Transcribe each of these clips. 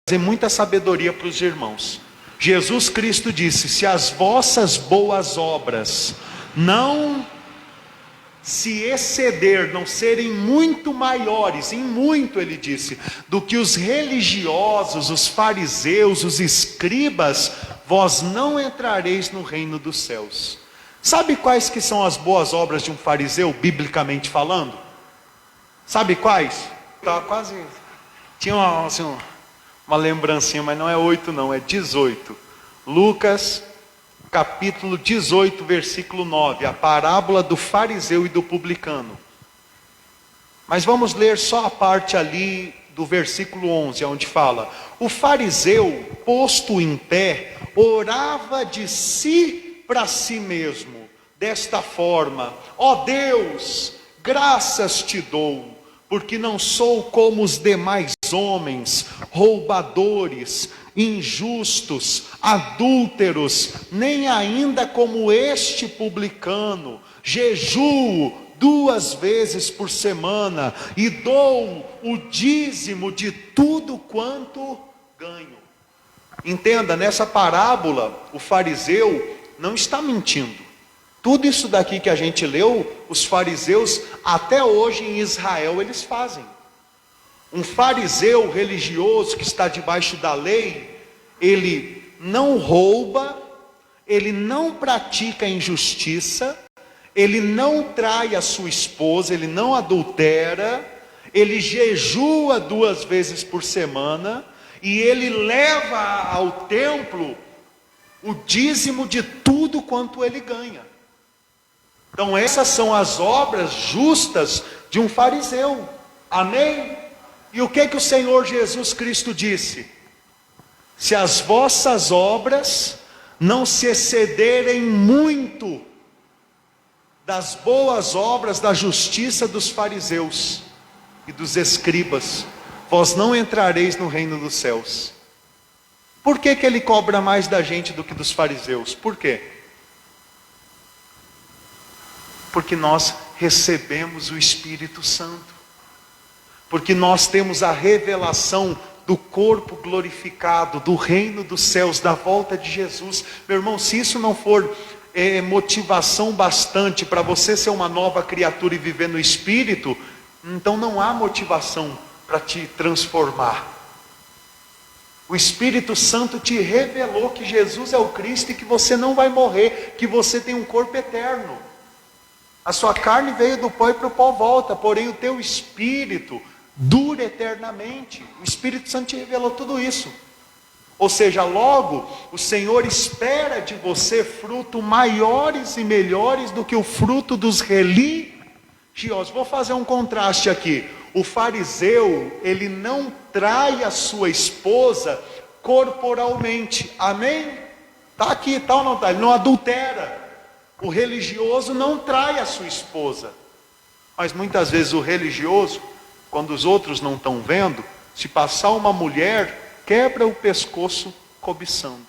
trazer muita sabedoria para os irmãos. Jesus Cristo disse: se as vossas boas obras não se exceder, não serem muito maiores, em muito ele disse, do que os religiosos, os fariseus, os escribas, vós não entrareis no reino dos céus. Sabe quais que são as boas obras de um fariseu, biblicamente falando? Sabe quais? Estava quase... Tinha uma lembrancinha, mas não é 8 não, é 18. Lucas capítulo 18, versículo 9, a parábola do fariseu e do publicano. Mas vamos ler só a parte ali do versículo 11, onde fala: o fariseu, posto em pé, orava de si para si mesmo, desta forma: ó Deus, graças te dou, porque não sou como os demais homens, roubadores, injustos, adúlteros, nem ainda como este publicano. Jejuo 2 vezes por semana e dou o dízimo de tudo quanto ganho. Entenda, nessa parábola, o fariseu não está mentindo. Tudo isso daqui que a gente leu, os fariseus, até hoje em Israel, eles fazem. Um fariseu religioso que está debaixo da lei, ele não rouba, ele não pratica injustiça, ele não trai a sua esposa, ele não adultera, ele jejua 2 vezes por semana, e ele leva ao templo o dízimo de tudo quanto ele ganha. Então essas são as obras justas de um fariseu. Amém? E o que o Senhor Jesus Cristo disse? Se as vossas obras não se excederem muito das boas obras da justiça dos fariseus e dos escribas, vós não entrareis no reino dos céus. Por que ele cobra mais da gente do que dos fariseus? Por quê? Porque nós recebemos o Espírito Santo. Porque nós temos a revelação do corpo glorificado, do reino dos céus, da volta de Jesus. Meu irmão, se isso não for motivação bastante para você ser uma nova criatura e viver no Espírito, então não há motivação para te transformar. O Espírito Santo te revelou que Jesus é o Cristo e que você não vai morrer, que você tem um corpo eterno. A sua carne veio do pó e para o pó volta, porém o teu espírito dura eternamente. O Espírito Santo te revelou tudo isso. Ou seja, logo o Senhor espera de você frutos maiores e melhores do que o fruto dos religiosos. Vou fazer um contraste aqui. O fariseu, ele não trai a sua esposa corporalmente. Amém? Está aqui, está ou não está? Ele não adultera. O religioso não trai a sua esposa. Mas muitas vezes o religioso, quando os outros não estão vendo, se passar uma mulher, quebra o pescoço cobiçando.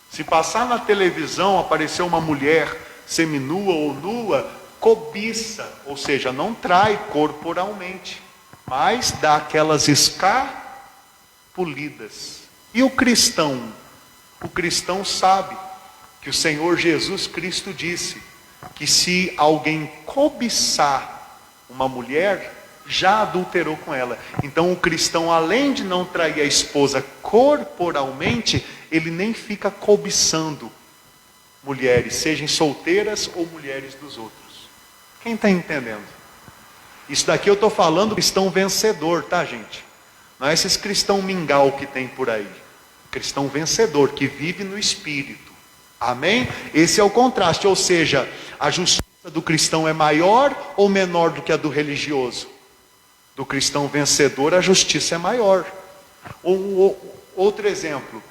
Se passar na televisão, aparecer uma mulher seminua ou nua, cobiça. Ou seja, não trai corporalmente, mas dá aquelas escapulidas. E o cristão? O cristão sabe que o Senhor Jesus Cristo disse que se alguém cobiçar uma mulher, já adulterou com ela. Então o cristão, além de não trair a esposa corporalmente, ele nem fica cobiçando mulheres, sejam solteiras ou mulheres dos outros. Quem está entendendo? Isso daqui eu estou falando cristão vencedor, tá, gente? Não é esses cristão mingau que tem por aí. Cristão vencedor, que vive no Espírito. Amém? Esse é o contraste, ou seja, a justiça do cristão é maior ou menor do que a do religioso? Do cristão vencedor, a justiça é maior. Outro exemplo,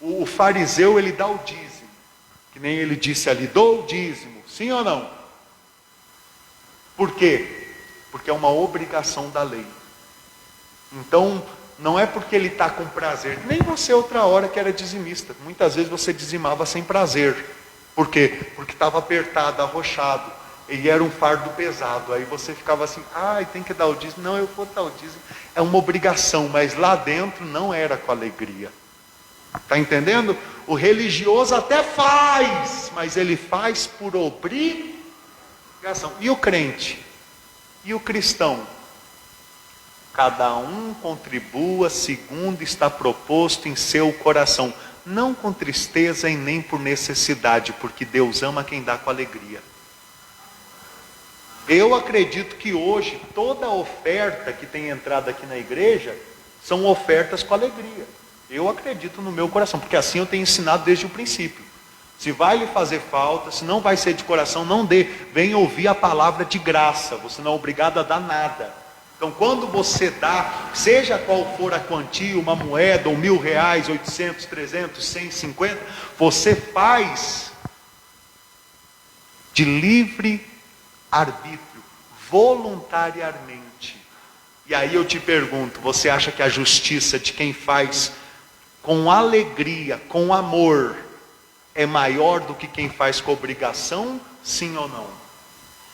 o fariseu, ele dá o dízimo, que nem ele disse ali: dou o dízimo, sim ou não? Por quê? Porque é uma obrigação da lei. Então, não é porque ele está com prazer. Nem você outra hora que era dizimista. Muitas vezes você dizimava sem prazer. Por quê? Porque estava apertado, arrochado. E era um fardo pesado. Aí você ficava assim, tem que dar o dízimo. Não, eu vou dar o dízimo. É uma obrigação, mas lá dentro não era com alegria. Está entendendo? O religioso até faz, mas ele faz por obrigação. E o crente? E o cristão? Cada um contribua segundo está proposto em seu coração, não com tristeza e nem por necessidade, porque Deus ama quem dá com alegria. Eu acredito que hoje toda oferta que tem entrado aqui na igreja são ofertas com alegria. Eu acredito no meu coração, porque assim eu tenho ensinado desde o princípio. Se vai lhe fazer falta, se não vai ser de coração, não dê. Venha ouvir a palavra de graça, você não é obrigado a dar nada. Então quando você dá, seja qual for a quantia, uma moeda, ou R$1.000, 800, 300, 150, você faz de livre arbítrio, voluntariamente. E aí eu te pergunto, você acha que a justiça de quem faz com alegria, com amor, é maior do que quem faz com obrigação? Sim ou não?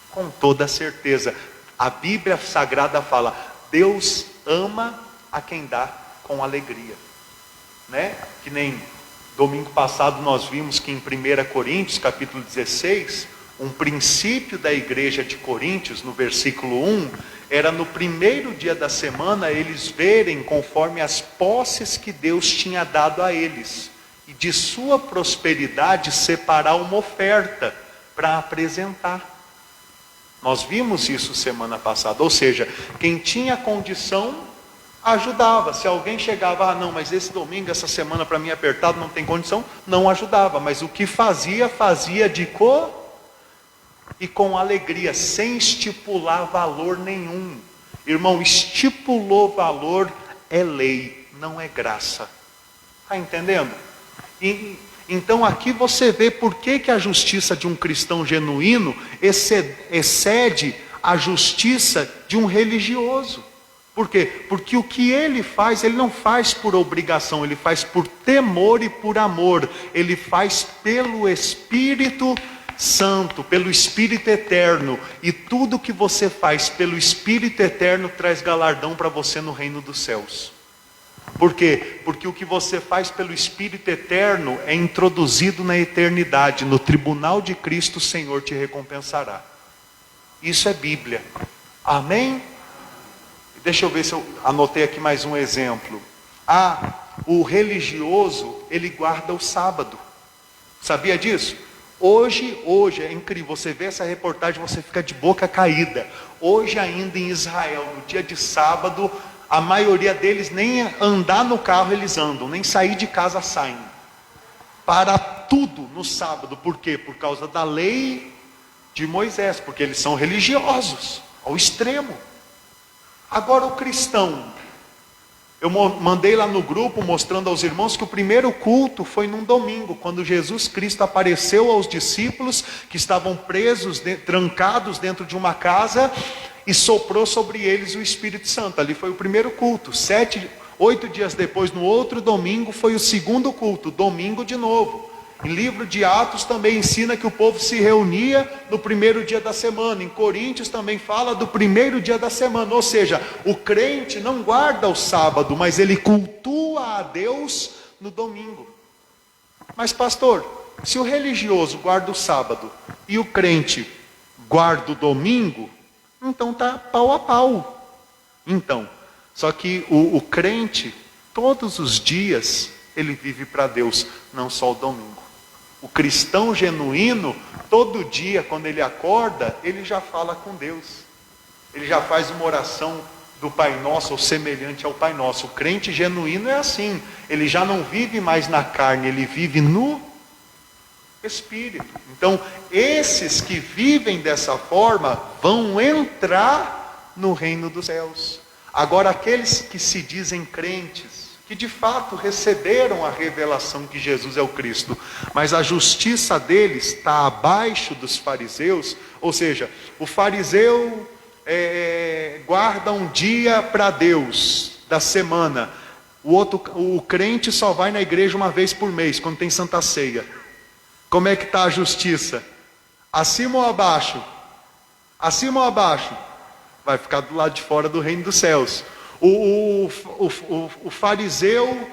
Com toda certeza. A Bíblia Sagrada fala, Deus ama a quem dá com alegria, né? Que nem domingo passado nós vimos que em 1 Coríntios capítulo 16, um princípio da igreja de Coríntios, no versículo 1, era no primeiro dia da semana eles verem conforme as posses que Deus tinha dado a eles, e de sua prosperidade separar uma oferta para apresentar. Nós vimos isso semana passada, ou seja, quem tinha condição ajudava. Se alguém chegava, não, mas esse domingo, essa semana para mim é apertado, não tem condição, não ajudava, mas o que fazia de e com alegria, sem estipular valor nenhum. Irmão, estipulou valor é lei, não é graça. Está entendendo? Então aqui você vê por que a justiça de um cristão genuíno excede a justiça de um religioso. Por quê? Porque o que ele faz, ele não faz por obrigação, ele faz por temor e por amor. Ele faz pelo Espírito Santo, pelo Espírito Eterno. E tudo que você faz pelo Espírito Eterno traz galardão para você no reino dos céus. Por quê? Porque o que você faz pelo Espírito Eterno é introduzido na eternidade. No tribunal de Cristo o Senhor te recompensará. Isso é Bíblia. Amém? Deixa eu ver se eu anotei aqui mais um exemplo. O religioso, ele guarda o sábado. Sabia disso? Hoje é incrível, você vê essa reportagem, você fica de boca caída. Hoje ainda em Israel, no dia de sábado, a maioria deles nem andar no carro eles andam, nem sair de casa saem. Para tudo no sábado, por quê? Por causa da lei de Moisés, porque eles são religiosos, ao extremo. Agora o cristão, eu mandei lá no grupo mostrando aos irmãos que o primeiro culto foi num domingo, quando Jesus Cristo apareceu aos discípulos que estavam presos, trancados dentro de uma casa, e soprou sobre eles o Espírito Santo. Ali foi o primeiro culto. 8 dias depois, no outro domingo, foi o segundo culto, domingo de novo. Em livro de Atos também ensina que o povo se reunia no primeiro dia da semana. Em Coríntios também fala do primeiro dia da semana. Ou seja, o crente não guarda o sábado, mas ele cultua a Deus no domingo. Mas pastor, se o religioso guarda o sábado e o crente guarda o domingo, então está pau a pau. Então, só que o crente, todos os dias, ele vive para Deus, não só o domingo. O cristão genuíno, todo dia, quando ele acorda, ele já fala com Deus. Ele já faz uma oração do Pai Nosso, ou semelhante ao Pai Nosso. O crente genuíno é assim. Ele já não vive mais na carne, ele vive no Espírito. Então, esses que vivem dessa forma, vão entrar no reino dos céus. Agora, aqueles que se dizem crentes, que de fato receberam a revelação que Jesus é o Cristo, mas a justiça deles está abaixo dos fariseus, ou seja, o fariseu guarda um dia para Deus da semana, o crente só vai na igreja uma vez por mês, quando tem Santa Ceia. Como é que está a justiça? Acima ou abaixo? Acima ou abaixo? Vai ficar do lado de fora do reino dos céus. O fariseu